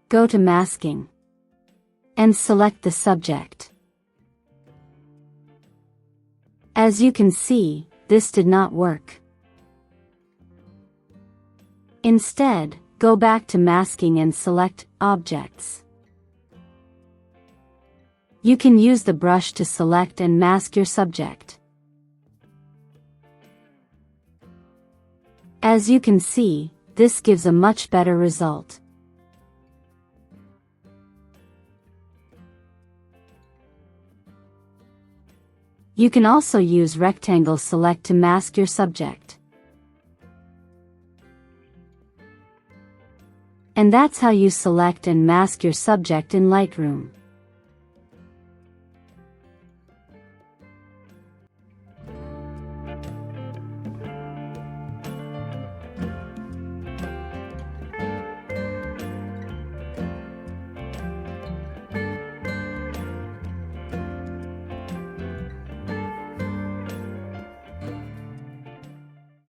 Go to Masking and select the subject. As you can see, this did not work. Instead, go back to Masking and select Objects. You can use the brush to select and mask your subject. As you can see, this gives a much better result. You can also use Rectangle Select to mask your subject. And that's how you select and mask your subject in Lightroom.